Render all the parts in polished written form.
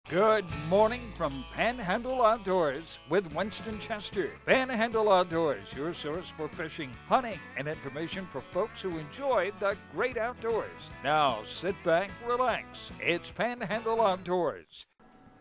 Good morning from Panhandle Outdoors with Winston Chester. Panhandle Outdoors, your source for fishing, hunting, and information for folks who enjoy the great outdoors. Now sit back, relax. It's Panhandle Outdoors.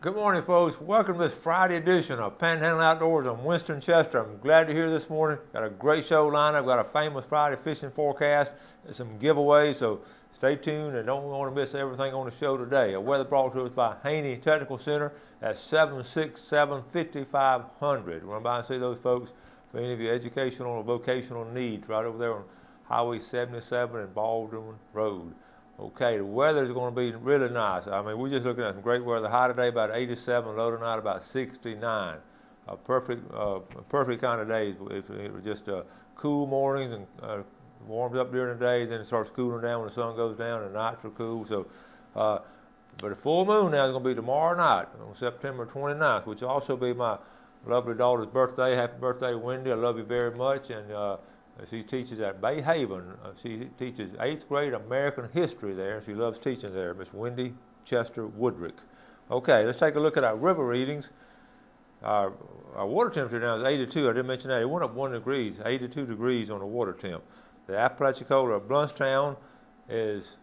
Good morning, folks. Welcome to this Friday edition of Panhandle Outdoors. I'm Winston Chester. I'm glad you're here this morning. Got a great show lined up. Got a famous Friday fishing forecast and some giveaways, so stay tuned and don't want to miss everything on the show today. A weather brought to us by Haney Technical Center at 767-5500. Run by and see those folks for any of your educational or vocational needs right over there on Highway 77 and Baldwin Road. Okay, the weather is going to be really nice. I mean, we're just looking at some great weather. High today about 87, low tonight about 69. A perfect kind of day. It was just cool mornings and warms up during the day, then it starts cooling down when the sun goes down, and the nights are cool. So, but the full moon now is going to be tomorrow night on September 29th, which will also be my lovely daughter's birthday. Happy birthday, Wendy. I love you very much. And she teaches at Bay Haven. She teaches 8th grade American history there. She loves teaching there, Miss Wendy Chester Woodrick. Okay, let's take a look at our river readings. Our water temperature now is 82. I didn't mention that. It went up 1 degree, 82 degrees on the water temp. The Apalachicola of Bluntstown is,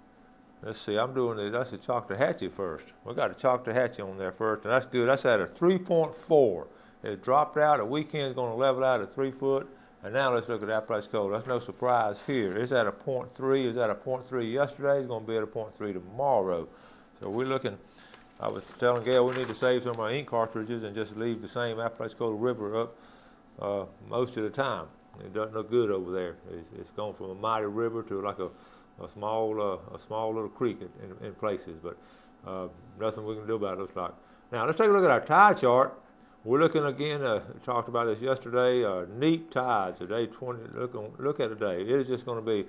let's see, that's a Choctawhatchee first. We got a Choctawhatchee on there first, and that's good. That's at a 3.4. It dropped out. The weekend's going to level out at 3 foot. And now let's look at Apalachicola. That's no surprise here. It's at a 0.3. It's at a 0.3 yesterday. It's going to be at a 0.3 tomorrow. So we're looking, I was telling Gail we need to save some of our ink cartridges and just leave the same Apalachicola River up most of the time. It doesn't look good over there. It's gone from a mighty river to like a small little creek in places, but nothing we can do about it, looks like. Now let's take a look at our tide chart. We're looking again, talked about this yesterday, neat tides, today 20, look at today. It is just going to be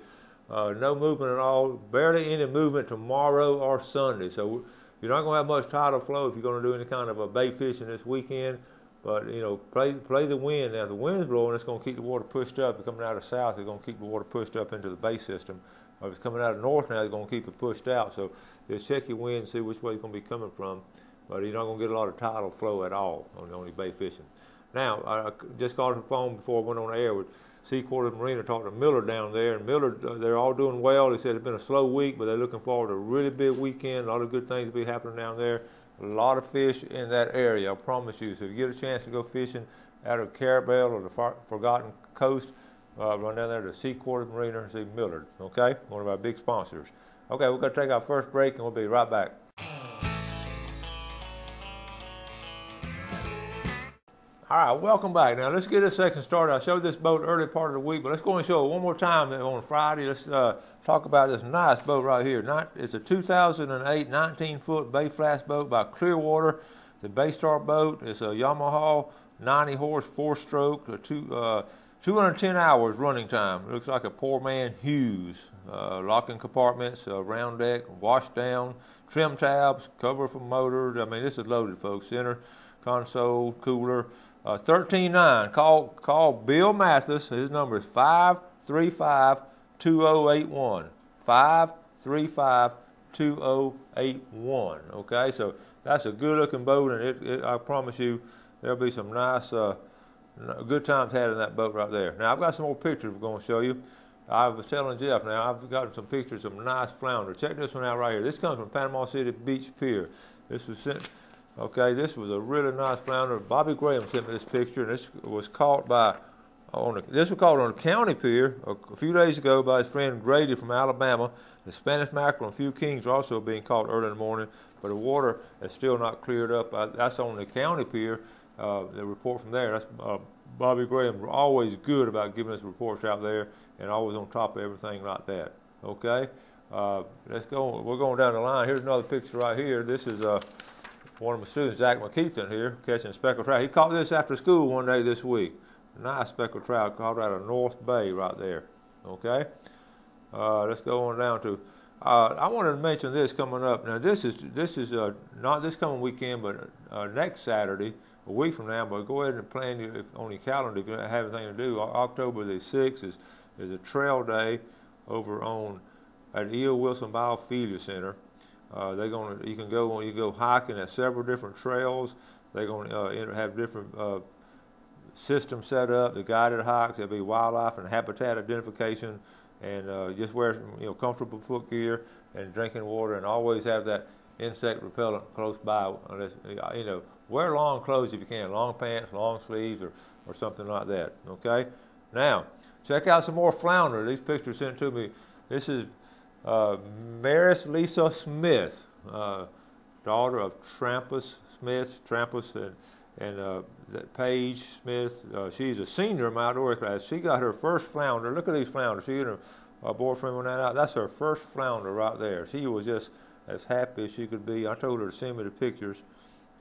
no movement at all, barely any movement tomorrow or Sunday. So you're not going to have much tidal flow if you're going to do any kind of a bait fishing this weekend. But, you know, play the wind. Now, the wind's blowing, it's going to keep the water pushed up. If it's coming out of the south, it's going to keep the water pushed up into the bay system. Or if it's coming out of the north now, it's going to keep it pushed out. So just check your wind and see which way it's going to be coming from. But you're not going to get a lot of tidal flow at all on your bay fishing. Now, I just got on the phone before I went on the air with Seaquarter Marina, talking to Miller down there. And Miller, they're all doing well. He said it's been a slow week, but they're looking forward to a really big weekend. A lot of good things will be happening down there. A lot of fish in that area, I promise you. So if you get a chance to go fishing out of Carabel or the Forgotten Coast, run down there to Seaquarter Marina and see Millard, okay? One of our big sponsors. Okay, we're going to take our first break and we'll be right back. All right, welcome back. Now let's get this section started. I showed this boat early part of the week, but let's go and show it one more time on Friday. Let's talk about this nice boat right here. It's a 2008 19-foot Bay Flats boat by Clearwater. It's a Baystar boat. It's a Yamaha 90-horse 4-stroke, 210 hours running time. It looks like a poor man Hughes. Locking compartments, round deck, wash down, trim tabs, cover for motors. I mean, this is loaded, folks. Center console, cooler. 13.9. Call Bill Mathis. His number is 535-2081. 535-2081. Okay, so that's a good-looking boat, and I promise you there'll be some nice, good times had in that boat right there. Now I've got some more pictures we're going to show you. I was telling Jeff. Now I've got some pictures of some nice flounder. Check this one out right here. This comes from Panama City Beach Pier. This was sent. Okay, this was a really nice flounder. Bobby Graham sent me this picture, and this was caught on a county pier a few days ago by his friend Grady from Alabama. The Spanish mackerel and a few kings are also being caught early in the morning, but the water is still not cleared up. That's on the county pier. The report from there. That's Bobby Graham, always good about giving us reports out there, and always on top of everything like that. Okay, let's go. We're going down the line. Here's another picture right here. This is one of my students, Zach McKeithen here, catching speckled trout. He caught this after school one day this week. Nice speckled trout caught out of North Bay right there. Okay, let's go on down to. I wanted to mention this coming up. Now this is not this coming weekend, but next Saturday, a week from now. But go ahead and plan on your calendar if you don't have anything to do. October the 6th is a trail day over at E.O. Wilson Biophilia Center. You can go hiking at several different trails. They're going to have different systems set up. The guided hikes, there'll be wildlife and habitat identification, and just wear some, comfortable foot gear and drinking water, and always have that insect repellent close by. Unless, wear long clothes if you can, long pants, long sleeves, or something like that. Okay. Now, check out some more flounder. These pictures sent to me. This is Maris Lisa Smith, daughter of Trampas Smith, and Paige Smith. She's a senior in my outdoor class. She got her first flounder. Look at these flounders. She and her boyfriend went out. That's her first flounder right there. She was just as happy as she could be. I told her to send me the pictures.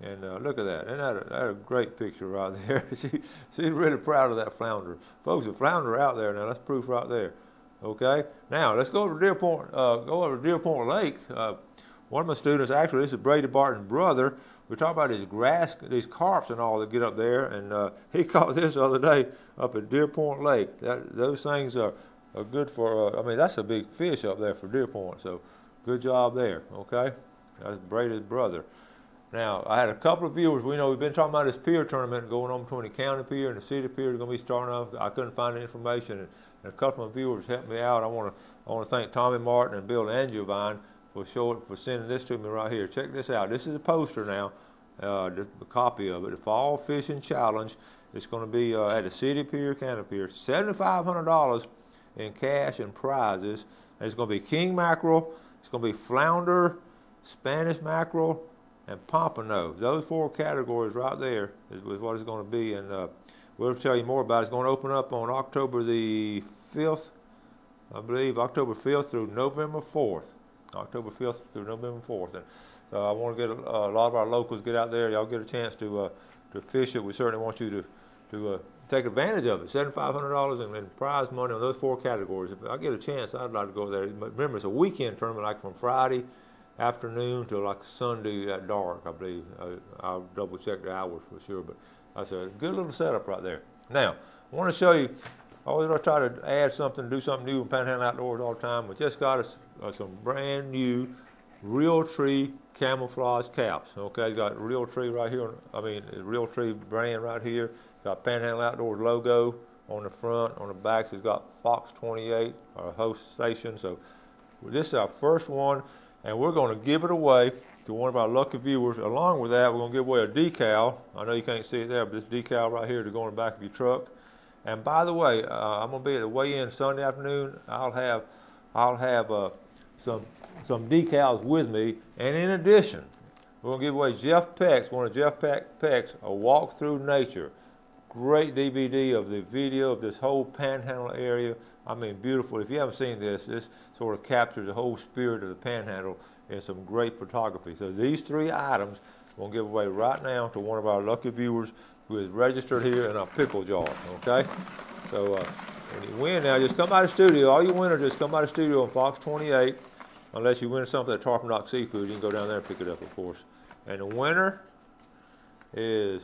And look at that. Isn't that a great picture right there? She's really proud of that flounder. Folks, the flounder out there now. That's proof right there. Okay. Now let's go over to Deer Point. Go over to Deer Point Lake. One of my students, actually, this is Brady Barton's brother. We talk about these carps and all that get up there, and he caught this the other day up at Deer Point Lake. Those things are good for. That's a big fish up there for Deer Point. So good job there. Okay. That's Brady's brother. Now, I had a couple of viewers. We've been talking about this pier tournament going on between the county pier and the city pier. It's going to be starting off. I couldn't find the information, and a couple of viewers helped me out. I want to thank Tommy Martin and Bill Angevine for sending this to me right here. Check this out. This is a poster now, a copy of it. The Fall Fishing Challenge. It's going to be at the city pier, county pier. $7,500 in cash and prizes. And it's going to be king mackerel. It's going to be flounder, Spanish mackerel, and pompano. Those 4 categories right there is what it's going to be, and we'll tell you more about it. It's going to open up on October the 5th, I believe, October 5th through November 4th. October 5th through November 4th. And I want to get a lot of our locals get out there. Y'all get a chance to fish it. We certainly want you to take advantage of it. $7,500 in prize money on those 4 categories. If I get a chance, I'd like to go there. But remember, it's a weekend tournament, like from Friday afternoon to like Sunday at dark, I believe. I'll double check the hours for sure, but that's a good little setup right there. Now, I want to show you, I always try to add something, do something new in Panhandle Outdoors all the time. We just got us some brand new Real Tree camouflage caps. Okay, got Real Tree right here, Real Tree brand right here. Got Panhandle Outdoors logo on the front, on the backs it's got Fox 28, our host station. So this is our first one, and we're going to give it away to one of our lucky viewers. Along with that, we're going to give away a decal. I know you can't see it there, but this decal right here to go in the back of your truck. And by the way, I'm going to be at the weigh-in Sunday afternoon. I'll have some decals with me. And in addition, we're going to give away Jeff Peck's, one of Jeff Peck's, A Walk Through Nature. Great DVD of the video of this whole Panhandle area. Beautiful. If you haven't seen this sort of captures the whole spirit of the Panhandle in some great photography. So these 3 items we'll give away right now to one of our lucky viewers who is registered here in our pickle jar. Okay? So when you win now, just come by the studio. All you winners just come by the studio on Fox 28. Unless you win something at Tarpon Dock Seafood, you can go down there and pick it up, of course. And the winner is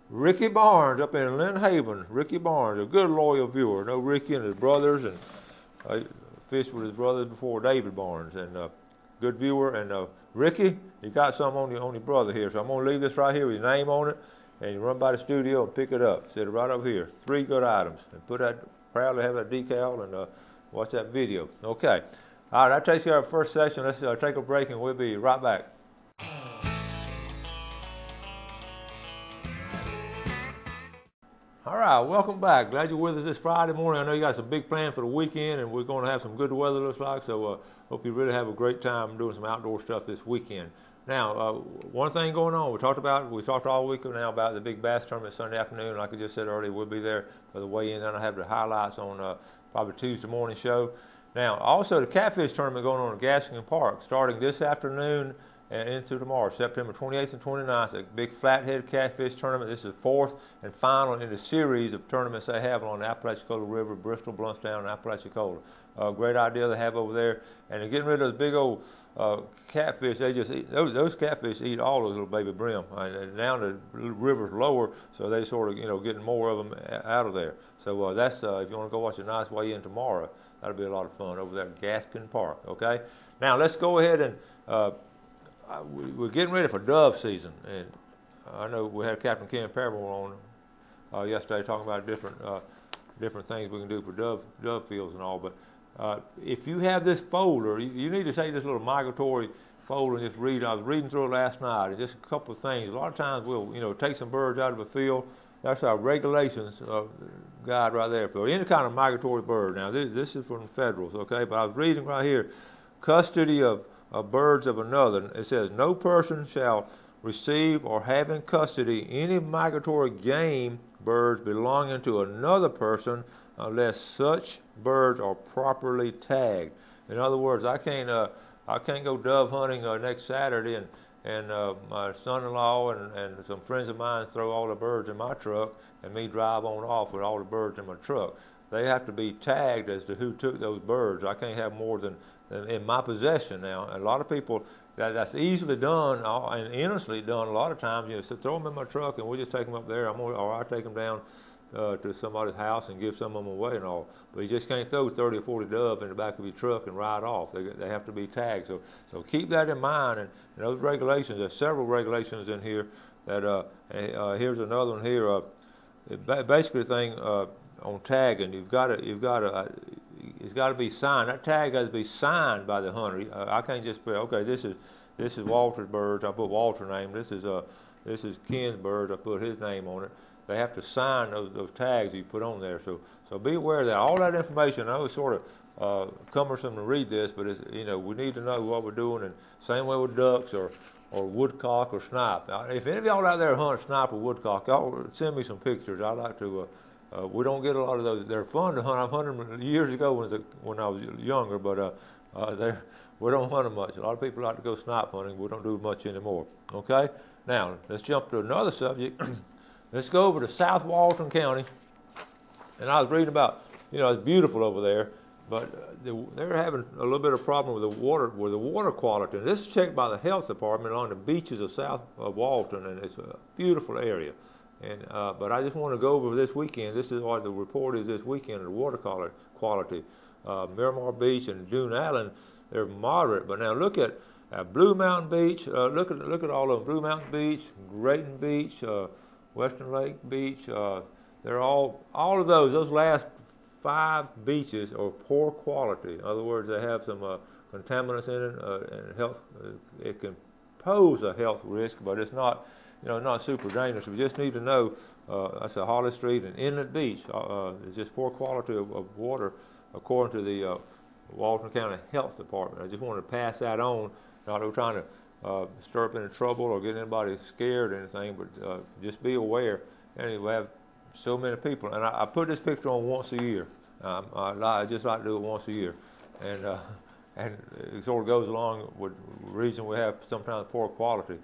Ricky Barnes up in Lynn Haven. Ricky Barnes, a good loyal viewer. I know Ricky and his brothers, and fished with his brothers before, David Barnes, and good viewer. And Ricky, you got something on your brother here, so I'm going to leave this right here with your name on it, and you run by the studio and pick it up. Set it right over here. 3 good items, and proudly have that decal, and watch that video. Okay. All right, that takes care of our first session. Let's take a break, and we'll be right back. All right, welcome back. Glad you're with us this Friday morning. I know you got some big plans for the weekend, and we're going to have some good weather, looks like, so hope you really have a great time doing some outdoor stuff this weekend. Now, one thing going on, we talked all week now about the big bass tournament Sunday afternoon. Like I just said earlier, we'll be there for the weigh-in, and I'll have the highlights on probably Tuesday morning show. Now, also the catfish tournament going on at Gaskin Park, starting this afternoon and into tomorrow, September 28th and 29th, a big flathead catfish tournament. This is the 4th and final in the series of tournaments they have on the Apalachicola River, Bristol, Bluntstown, and Apalachicola. Great idea they have over there. And they're getting rid of the big old catfish. They just eat, those catfish eat all those little baby brim. And now the river's lower, so they sort of, getting more of them out of there. So that's, if you want to go watch a nice weigh-in tomorrow, that'll be a lot of fun over there at Gaskin Park, okay? Now, let's go ahead and we're getting ready for dove season, and I know we had Captain Ken Paramore on yesterday talking about different things we can do for dove fields and all. But if you have this folder, you need to take this little migratory folder and just read. I was reading through it last night, and just a couple of things. A lot of times we'll take some birds out of a field. That's our regulations guide right there for any kind of migratory bird. Now this is from the federals, okay? But I was reading right here, custody of birds of another. It says no person shall receive or have in custody any migratory game birds belonging to another person unless such birds are properly tagged. In other words, I can't go dove hunting next Saturday and my son-in-law and some friends of mine throw all the birds in my truck and me drive on off with all the birds in my truck. They have to be tagged as to who took those birds. I can't have more than in my possession now. And a lot of people, that's easily done and innocently done a lot of times. So throw them in my truck and we'll just take them up there, or I take them down to somebody's house and give some of them away and all. But you just can't throw 30 or 40 dove in the back of your truck and ride off. They have to be tagged. So keep that in mind. And those regulations, there's several regulations in here. That here's another one here. Basically, the thing on tagging, it's got to be signed. That tag has to be signed by the hunter. I can't just say, okay, this is Walter's birds. I put Walter's name. This is Ken's birds. I put his name on it. They have to sign those tags you put on there. So be aware of that. All that information, I know it's sort of cumbersome to read this, but it's, we need to know what we're doing. And same way with ducks or woodcock or snipe. Now, if any of y'all out there hunt snipe or woodcock, y'all send me some pictures. I'd like to. We don't get a lot of those. They're fun to hunt. I've hunted them years ago when I was younger, but we don't hunt them much. A lot of people like to go snipe hunting. We don't do much anymore. Okay? Now, let's jump to another subject. Let's go over to South Walton County. And I was reading about, it's beautiful over there, but they're having a little bit of problem with the water quality. And this is checked by the health department along the beaches of South Walton, and it's a beautiful area. And but I just want to go over this weekend. This is what the report is this weekend of the water quality. Miramar Beach and Dune Island, they're moderate. But now look at Blue Mountain Beach. Look at all of them. Blue Mountain Beach, Grayton Beach, Western Lake Beach. They're all of those last 5 beaches are poor quality. In other words, they have some contaminants in it, and health. It can pose a health risk, but it's not. Not super dangerous. We just need to know that's a Holly Street and Inlet Beach. It's just poor quality of water, according to the Walton County Health Department. I just wanted to pass that on. Not that we're trying to stir up any trouble or get anybody scared or anything, but just be aware. And we have so many people. And I put this picture on once a year. I just like to do it once a year. And it sort of goes along with the reason we have sometimes poor quality.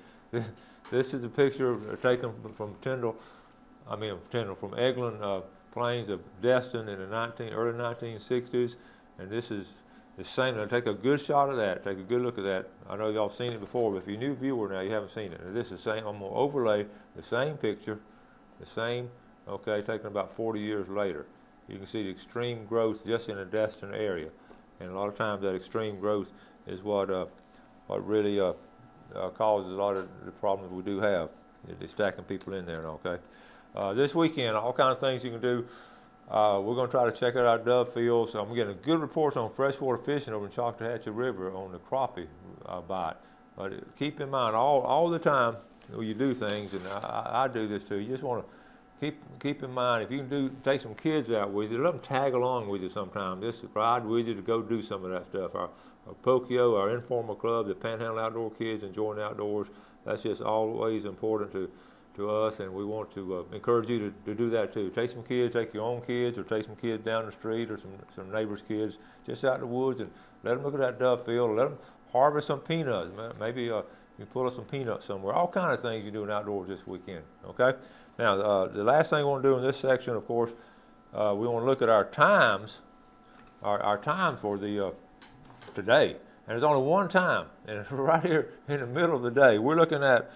This is a picture taken from from Eglin Plains of Destin in the early 1960s, and this is the same. Now take a good shot of that. Take a good look at that. I know y'all seen it before, but if you're a new viewer now, you haven't seen it. And this is the same. I'm gonna overlay the same picture, taken about 40 years later. You can see the extreme growth just in the Destin area, and a lot of times that extreme growth is what really causes a lot of the problems we do have. They're stacking people in there, okay? This weekend, all kinds of things you can do. We're going to try to check out our dove fields. So I'm getting good reports on freshwater fishing over in Choctawhatchee River on the crappie bite. But keep in mind, all the time when you do things, and I do this too, you just want to keep in mind, if you can take some kids out with you, let them tag along with you sometime. Just ride with you to go do some of that stuff. Our Pokio, our informal club, the Panhandle Outdoor Kids enjoying the outdoors, that's just always important to us, and we want to encourage you to do that too. Take some kids, take your own kids, or take some kids down the street, or some neighbors' kids, just out in the woods, and let them look at that dove field, or let them harvest some peanuts. Maybe you pull up some peanuts somewhere. All kinds of things you're doing outdoors this weekend, okay? Now, the last thing we want to do in this section, of course, we want to look at our times, our time for the today, and there's only one time, and it's right here in the middle of the day. We're looking at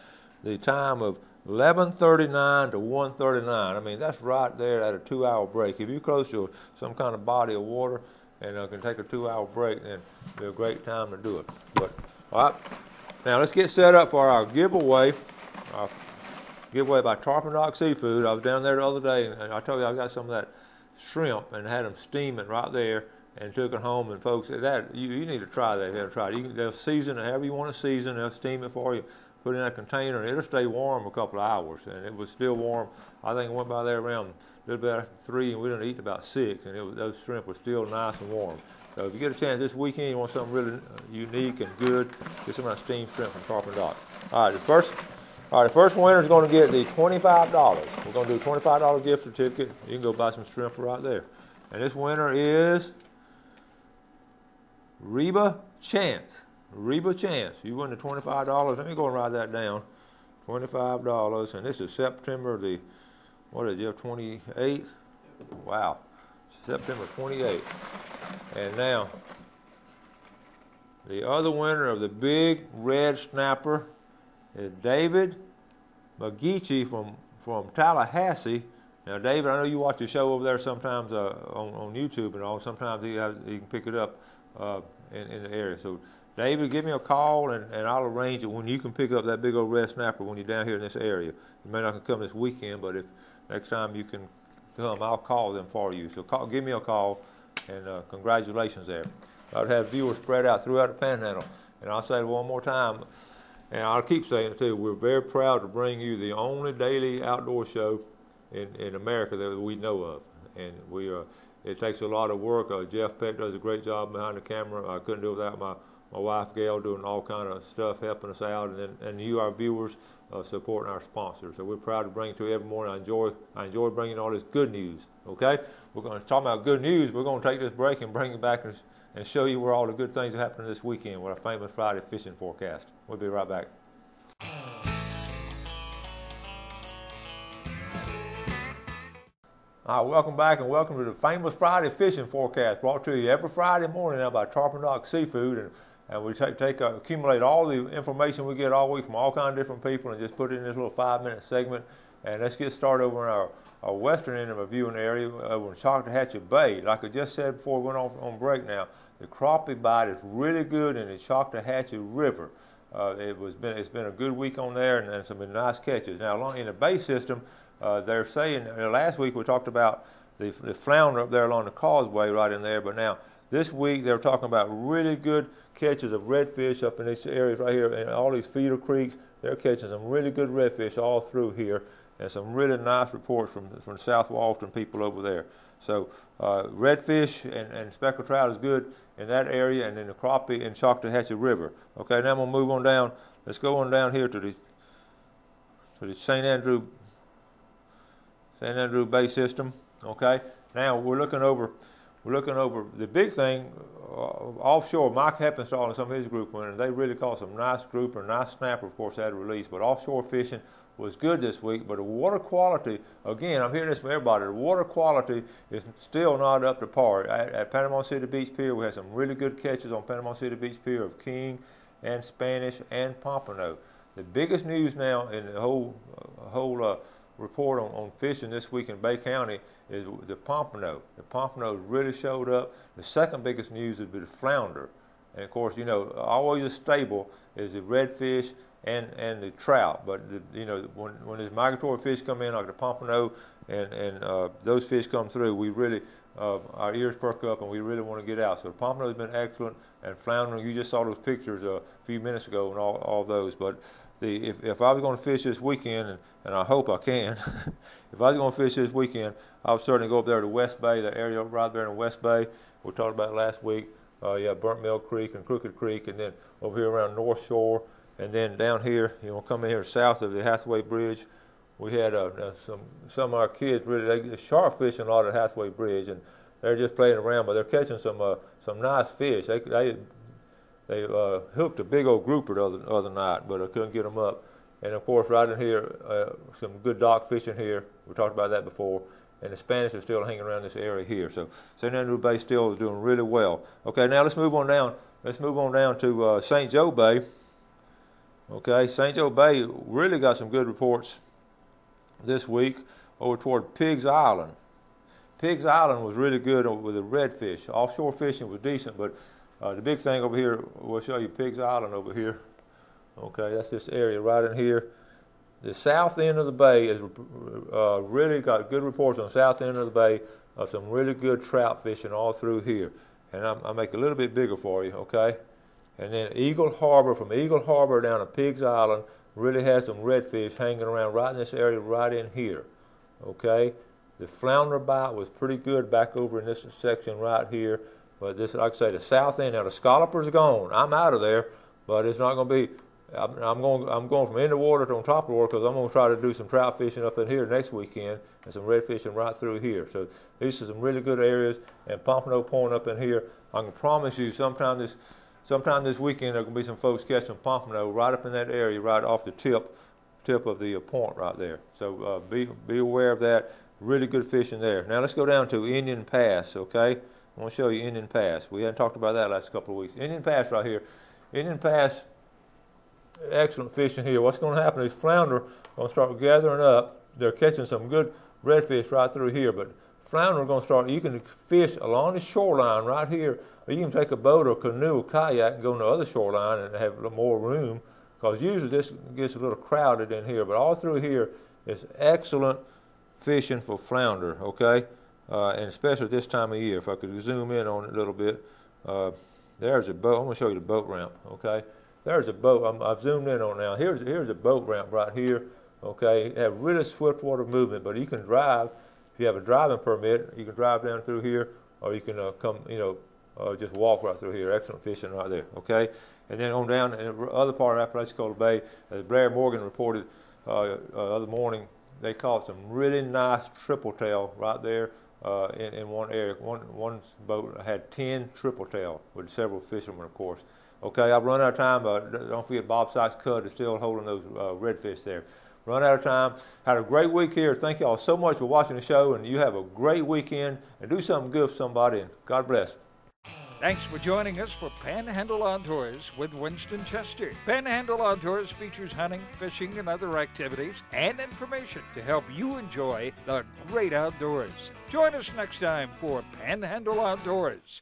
the time of 11:39 to 1:39. I mean, that's right there at a 2-hour break. If you're close to some kind of body of water and can take a 2-hour break, then it'll be a great time to do it. But all right, Now let's get set up for our giveaway. Giveaway by Tarpon Rock Seafood. I was down there the other day, and I told you I got some of that shrimp and had them steaming right there and took it home. And folks, that you need to try that. You got to try it. They'll season it however you want to season. They'll steam it for you. Put it in a container, and it'll stay warm a couple of hours. And it was still warm. I think it went by there around a little bit after 3, and we didn't eat about 6, and those shrimp were still nice and warm. So if you get a chance this weekend, you want something really unique and good, get some of that steamed shrimp from Tarpon Rock. All right, the first winner is going to get the $25. We're going to do a $25 gift certificate. You can go buy some shrimp right there. And this winner is Reba Chance. Reba Chance. You won the $25. Let me go and write that down. $25. And this is September the, 28th? Wow. September 28th. And now, the other winner of the big red snapper is David McGeechee from Tallahassee. Now, David, I know you watch the show over there sometimes on YouTube and all. Sometimes you can pick it up in the area. So, David, give me a call, and I'll arrange it when you can pick up that big old red snapper when you're down here in this area. You may not come this weekend, but if next time you can come, I'll call them for you. So give me a call, and congratulations there. I would have viewers spread out throughout the Panhandle. And I'll say it one more time, and I'll keep saying it too. We're very proud to bring you the only daily outdoor show in America that we know of. And it takes a lot of work. Jeff Peck does a great job behind the camera. I couldn't do it without my wife Gail doing all kind of stuff, helping us out, and you, our viewers, supporting our sponsors. So we're proud to bring it to you every morning. I enjoy bringing all this good news. Okay, we're going to talk about good news. We're going to take this break and bring it back and show you where all the good things are happening this weekend with our famous Friday fishing forecast. We'll be right back. All right, welcome back, and welcome to the famous Friday fishing forecast, brought to you every Friday morning now by Tarpon Rock Seafood. And we accumulate all the information we get all week from all kinds of different people and just put it in this little 5-minute segment. And let's get started over in our western end of our viewing area over in Choctawhatchee Bay. Like I just said before we went on break now, the crappie bite is really good in the Choctawhatchee River. It's been a good week on there, and some nice catches. Now, along in the bay system, they're saying, last week we talked about the flounder up there along the causeway right in there, but now this week they're talking about really good catches of redfish up in these areas right here, and all these feeder creeks. They're catching some really good redfish all through here, and some really nice reports from the South Walton people over there. So redfish and speckled trout is good in that area, and then the crappie in Choctawhatchee River. Okay, now I'm gonna move on down. Let's go on down here to the St. Andrew Bay system. Okay, now we're looking over the big thing offshore. Mike Heppenstall and some of his group went, and they really caught some nice grouper, nice snapper, of course, had a release. But offshore fishing was good this week. But the water quality, again, I'm hearing this from everybody, the water quality is still not up to par. At Panama City Beach Pier, we had some really good catches on Panama City Beach Pier of king and Spanish and pompano. The biggest news now in the whole report on fishing this week in Bay County is the pompano. The pompano really showed up. The second biggest news would be the flounder. And of course, always a stable is the redfish and the trout. But when these migratory fish come in, like the pompano and those fish come through, we really our ears perk up and we really want to get out. So the pompano has been excellent, and flounder, you just saw those pictures a few minutes ago and all those. But if I was going to fish this weekend, and I hope I can, if I was going to fish this weekend, I would certainly go up there to West Bay, that area right there in West Bay. We talked about it last week. You have Burnt Mill Creek and Crooked Creek, and then over here around North Shore, and then down here, coming here south of the Hathaway Bridge, we had some of our kids they sharp fishing a lot at Hathaway Bridge, and they're just playing around, but they're catching some nice fish. They hooked a big old grouper the other night, but I couldn't get them up. And of course, right in here, some good dock fishing here. We talked about that before. And the Spanish are still hanging around this area here. So St. Andrew Bay still is doing really well. Okay, now let's move on down. Let's move on down to St. Joe Bay. Okay, St. Joe Bay really got some good reports this week over toward Piggs Island. Piggs Island was really good with the redfish. Offshore fishing was decent, but the big thing over here, we'll show you Piggs Island over here. Okay, that's this area right in here. The south end of the bay is really got good reports on the south end of the bay of some really good trout fishing all through here. And I'll make it a little bit bigger for you, okay? And then Eagle Harbor, from Eagle Harbor down to Pig's Island, really has some redfish hanging around right in this area right in here, okay? The flounder bite was pretty good back over in this section right here. But this, like I say, the south end, now the scallopers are gone. I'm out of there, but it's not going to be, I'm going from in the water to on top of the water because I'm going to try to do some trout fishing up in here next weekend and some red fishing right through here. So these are some really good areas, and Pompano Point up in here, I can promise you sometime this weekend there are going to be some folks catching pompano right up in that area, right off the tip of the point right there. So be aware of that. Really good fishing there. Now let's go down to Indian Pass, okay? I want to show you Indian Pass. We hadn't talked about that last couple of weeks. Indian Pass right here. Indian Pass, excellent fishing here. What's going to happen is flounder going to start gathering up. They're catching some good redfish right through here, but flounder are going to start, you can fish along the shoreline right here, or you can take a boat or canoe or kayak and go on the other shoreline and have a little more room, because usually this gets a little crowded in here, but all through here is excellent fishing for flounder, okay? And especially this time of year. If I could zoom in on it a little bit, there's a boat. I'm going to show you the boat ramp, okay? There's a boat. I've zoomed in on it now. Here's a boat ramp right here, okay? It has really swift water movement, but you can drive. If you have a driving permit, you can drive down through here, or you can come, just walk right through here. Excellent fishing right there, okay? And then on down in the other part of Apalachicola Bay, as Blair Morgan reported other morning, they caught some really nice triple tail right there in one area. One boat had 10 triple tail with several fishermen, of course. Okay, I've run out of time, but don't forget Bob Sykes Cud is still holding those redfish there. Run out of time. Had a great week here. Thank you all so much for watching the show, and you have a great weekend, and do something good for somebody, and God bless. Thanks for joining us for Panhandle Outdoors with Winston Chester. Panhandle Outdoors features hunting, fishing, and other activities and information to help you enjoy the great outdoors. Join us next time for Panhandle Outdoors.